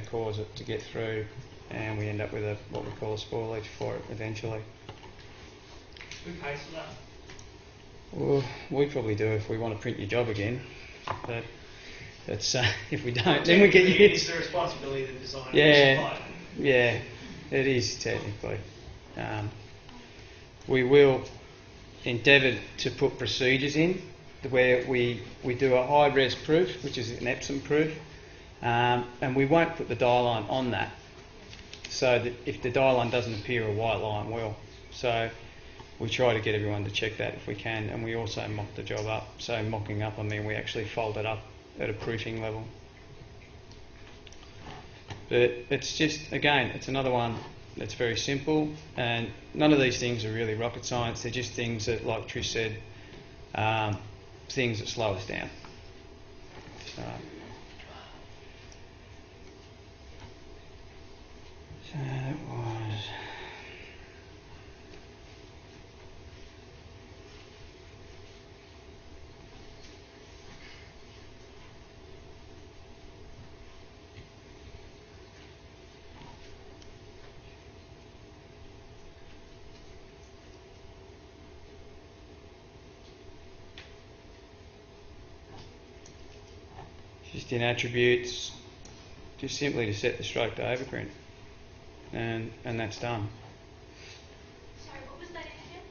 to cause it to get through, and we end up with what we call a spoilage for it eventually. Who pays for that? Well, we probably do if we want to print your job again, but it's, if we don't, then we get used. It's the responsibility of the designer. Yeah, it is technically. We will endeavour to put procedures in where we do a high-res proof, which is an Epsom proof, and we won't put the dye line on that, so that if the dye line doesn't appear, a white line will. So we try to get everyone to check that if we can, and we also mock the job up. So mocking up, I mean we actually fold it up at a proofing level. But it's just, again, it's another one that's very simple, and none of these things are really rocket science. They're just things that, like Trish said, things that slow us down. So that was... just in attributes, just simply to set the stroke to overprint, and that's done. Sorry, what was that again?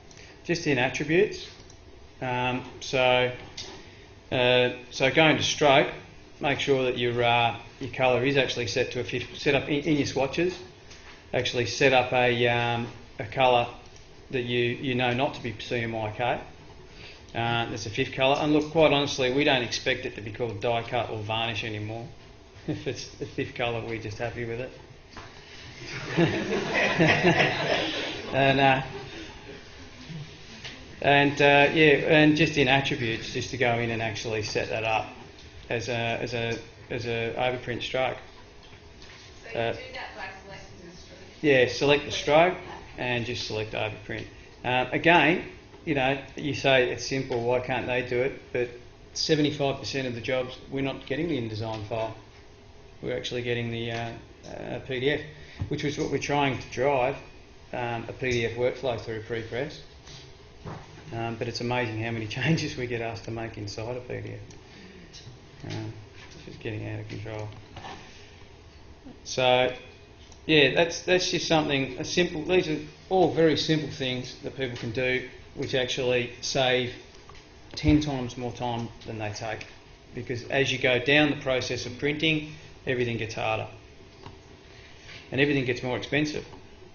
Just in attributes. So going to stroke, make sure that your colour is actually set to a fifth. Set up in your swatches. Actually set up a colour that you know not to be CMYK. That's a fifth colour, and look, quite honestly, we don't expect it to be called die cut or varnish anymore. If it's the fifth colour, we're just happy with it. and just in attributes, just to go in and actually set that up as a overprint stroke. So you do that by selecting the stroke? Yeah, select the stroke and just select overprint. Again, you know, you say it's simple, why can't they do it? But 75% of the jobs, we're not getting the InDesign file. We're actually getting the PDF, which was what we're trying to drive, a PDF workflow through pre-press. But it's amazing how many changes we get asked to make inside a PDF. It's just getting out of control. So, yeah, that's just something, a simple, these are all very simple things that people can do, which actually save 10 times more time than they take. Because as you go down the process of printing, everything gets harder. And everything gets more expensive.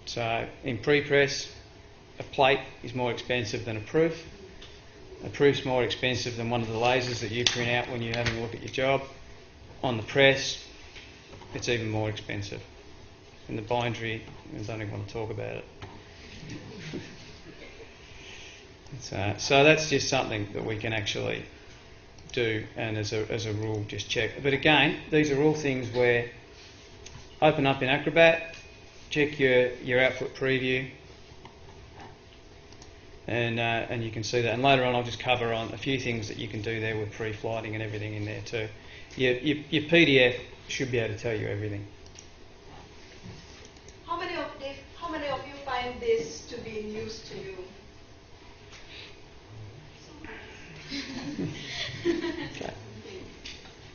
So in pre-press, a plate is more expensive than a proof. A proof's more expensive than one of the lasers that you print out when you're having a look at your job. On the press, it's even more expensive. In the bindery, I don't even want to talk about it. So that's just something that we can actually do, and as a rule, just check. But again, these are all things where open up in Acrobat, check your output preview, and you can see that. And later on, I'll just cover on a few things that you can do there with pre-flighting and everything in there too. Your PDF should be able to tell you everything. How many of you find this to be news to you? Okay.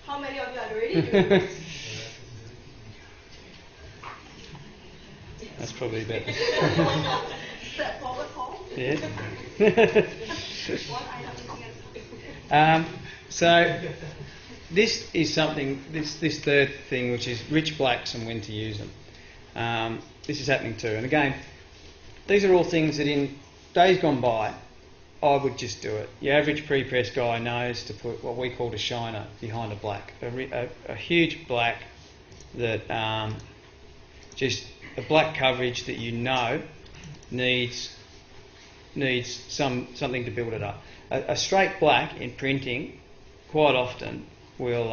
How many of you are already doing this? That's probably better. Step forward, Paul. Yeah. What I am looking at. So this is something, this third thing, which is rich blacks and when to use them. This is happening too. And again, these are all things that in days gone by, I would just do it. Your average pre-press guy knows to put what we call a shiner behind a black. A huge black that just a black coverage that you know needs something to build it up. A straight black in printing quite often will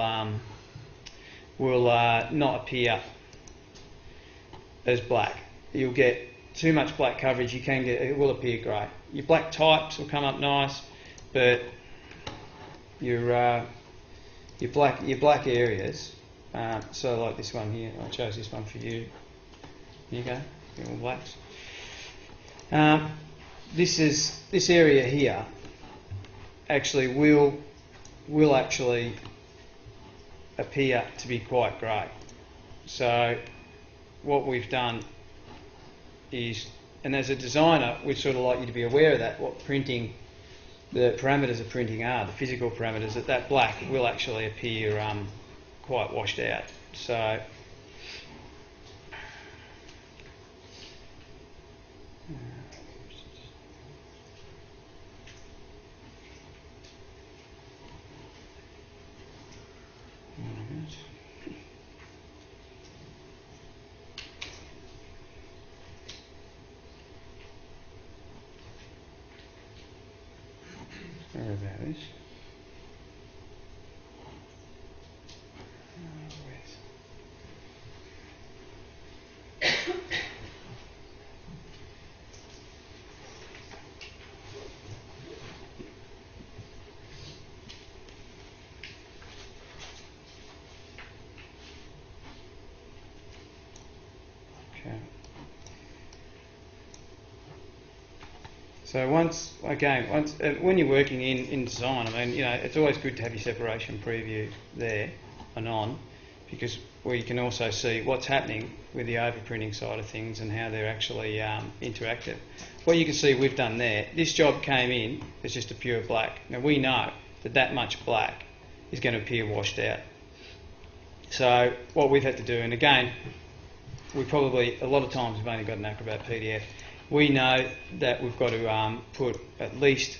not appear as black. You'll get too much black coverage, it will appear grey. Your black types will come up nice, but your black areas So like this one here, I chose this one for you. Here you go, all blacks. This area here actually will actually appear to be quite grey. So what we've done is, and as a designer, we'd sort of like you to be aware of that, what printing, the parameters of printing are, the physical parameters, that black will actually appear quite washed out. So sorry about this. Okay. So when you're working in design, I mean, it's always good to have your separation preview there and on, because we can also see what's happening with the overprinting side of things and how they're actually interactive. What you can see we've done there, this job came in as just a pure black. Now we know that much black is going to appear washed out. So what we've had to do, and again, a lot of times we've only got an Acrobat PDF. We know that we've got to put at least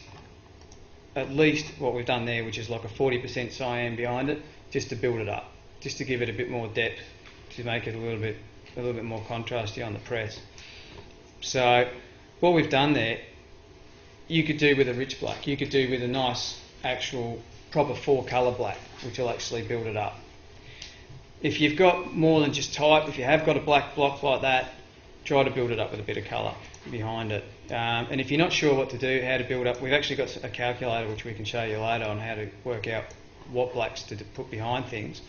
what we've done there, which is like a 40% cyan behind it, just to build it up, just to give it a bit more depth, to make it a little bit more contrasty on the press. So what we've done there, you could do with a rich black, you could do with a nice actual proper 4-colour black, which will actually build it up. If you've got more than just type, if you have got a black block like that, try to build it up with a bit of colour behind it. And if you're not sure what to do, how to build up, we've actually got a calculator which we can show you later on how to work out what blacks to put behind things.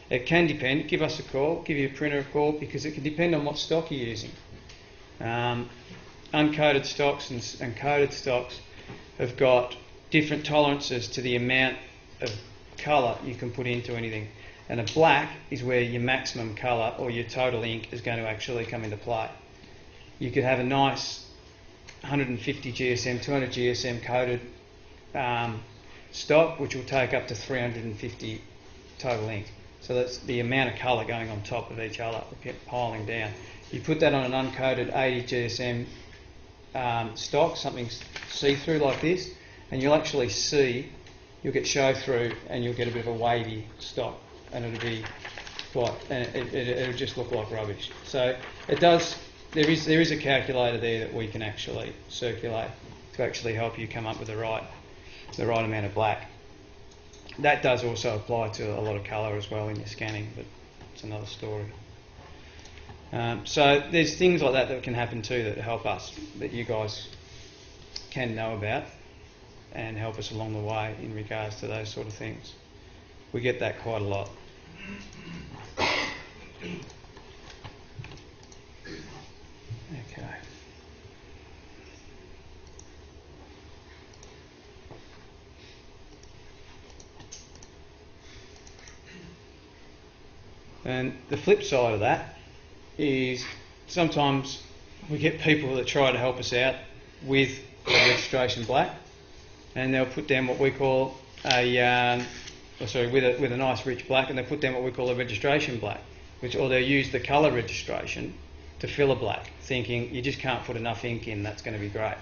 It can depend. Give us a call, give your printer a call, because it can depend on what stock you're using. Uncoated stocks and coated stocks have got different tolerances to the amount of colour you can put into anything. And a black is where your maximum colour or your total ink is going to actually come into play. You could have a nice 150 GSM, 200 GSM coated stock, which will take up to 350 total ink. So that's the amount of colour going on top of each other, piling down. You put that on an uncoated 80 GSM stock, something see-through like this, and you'll actually see, you'll get show-through and you'll get a bit of a wavy stock. And it'll be it'll just look like rubbish. So it does. There is a calculator there that we can actually circulate to actually help you come up with the right amount of black. That does also apply to a lot of colour as well in your scanning, but it's another story. So there's things like that can happen too that help us, that you guys can know about and help us along the way in regards to those sort of things. We get that quite a lot. Okay. And the flip side of that is sometimes we get people that try to help us out with the registration black, and they'll put down what we call with a nice rich black, and they put down what we call a registration black, or they'll use the colour registration to fill a black, thinking you just can't put enough ink in, that's going to be great.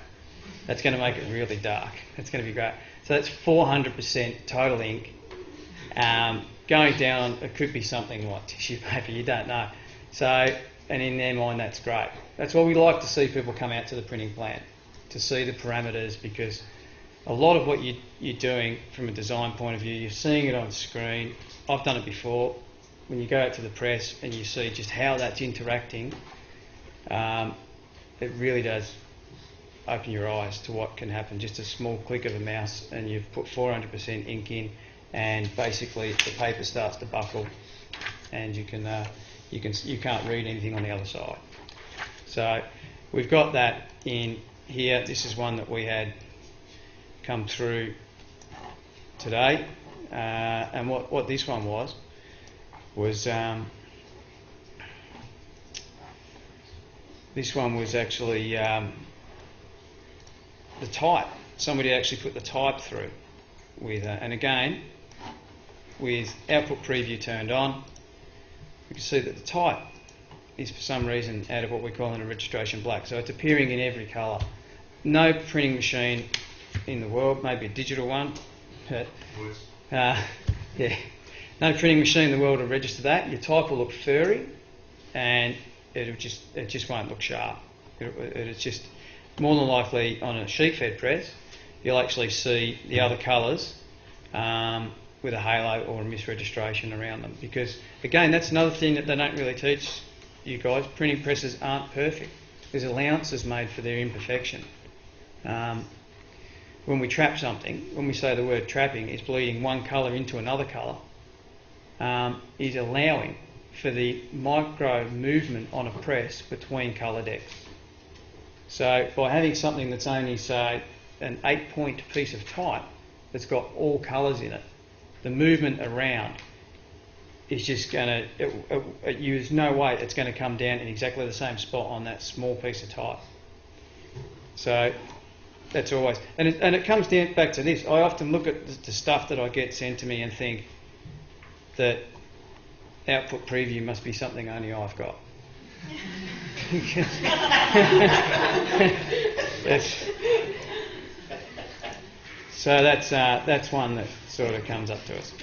That's going to make it really dark. That's going to be great. So that's 400% total ink. Going down, it could be something like tissue paper, you don't know. So, and in their mind, that's great. That's why we like to see people come out to the printing plant, to see the parameters, because a lot of what you're doing from a design point of view, you're seeing it on screen. I've done it before. When you go out to the press and you see just how that's interacting, it really does open your eyes to what can happen. Just a small click of a mouse and you've put 400% ink in, and basically the paper starts to buckle and you can't read anything on the other side. So we've got that in here. This is one that we had come through today, and what this one was this one was actually the type. Somebody actually put the type through with, and again, with output preview turned on, we can see that the type is for some reason out of what we call in a registration black. So it's appearing in every colour. No printing machine in the world, maybe a digital one, but yeah, no printing machine in the world will register that. Your type will look furry, and it just won't look sharp. It's just more than likely on a sheet fed press, you'll actually see the other colours with a halo or a misregistration around them. Because again, that's another thing that they don't really teach you guys. Printing presses aren't perfect. There's allowances made for their imperfection. When we trap something, when we say the word trapping, is bleeding one colour into another colour, is allowing for the micro movement on a press between colour decks. So by having something that's only, say, an 8-point piece of type that's got all colours in it, the movement around is just going to, there's no way it's going to come down in exactly the same spot on that small piece of type. So that's always, and it comes down back to this. I often look at the stuff that I get sent to me and think that output preview must be something only I've got. So that's one that sort of comes up to us.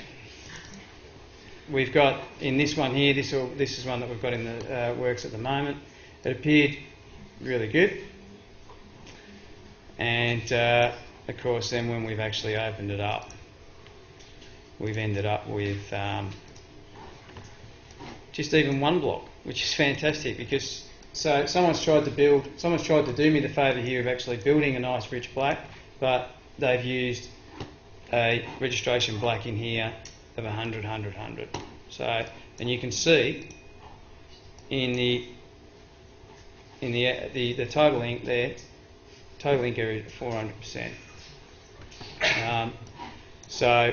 We've got in this one here. This is one that we've got in the works at the moment. It appeared really good, and of course, then when we've actually opened it up, we've ended up with just even one block, which is fantastic because someone's tried to do me the favour here of actually building a nice rich black, but they've used a registration black in here of 100, 100, 100. So, and you can see in the total ink there, total ink area at 400%. So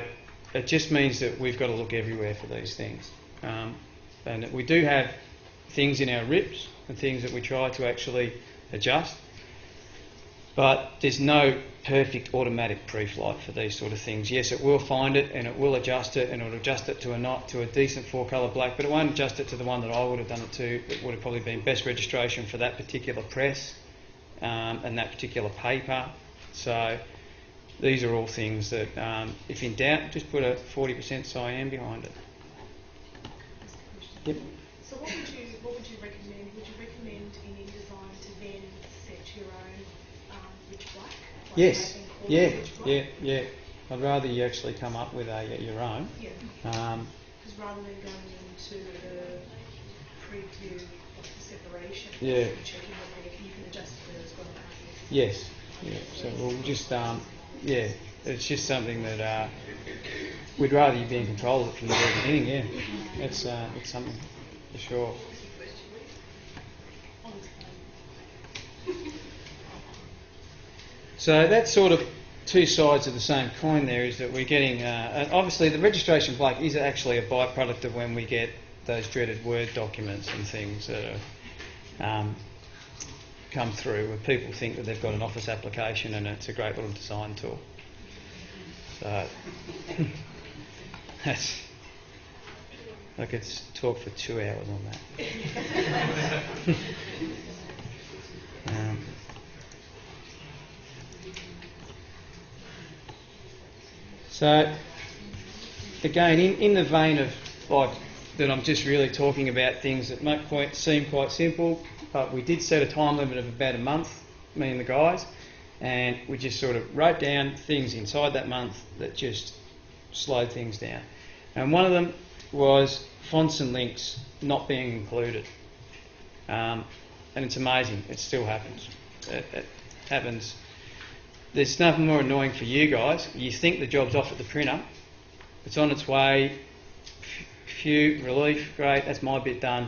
it just means that we've got to look everywhere for these things. And we do have things in our rips and things that we try to actually adjust, but there's no perfect automatic pre-flight for these sort of things. Yes, it will find it and it will adjust it, and it'll adjust it to a decent 4-colour black, but it won't adjust it to the one that I would have done it to. It would have probably been best registration for that particular press and that particular paper. So these are all things that, if in doubt, just put a 40% cyan behind it. Yep. So what would you recommend? Would you recommend in InDesign to then set your own rich black? Like Yes. Yeah. rich black? Yeah. I'd rather you actually come up with your own. Yeah. Because rather than going into the preview of the separation, Yeah. and checking whether you can adjust it as well. Yes. Yeah. So we'll just it's just something that we'd rather you be in control of it from the very beginning. Yeah. It's something for sure. So that's sort of two sides of the same coin there, is that we're getting, and obviously the registration black is actually a byproduct of when we get those dreaded Word documents and things that are, come through, where people think that they've got an Office application and it's a great little design tool. So that's, I could talk for 2 hours on that. So again, in the vein of like that, I'm just really talking about things that might seem quite simple, but we did set a time limit of about a month, me and the guys, and we just sort of wrote down things inside that month that just slowed things down. And one of them was fonts and links not being included. And it's amazing, it still happens. It happens. There's nothing more annoying for you guys. You think the job's off at the printer, it's on its way, a few, relief, great, that's my bit done.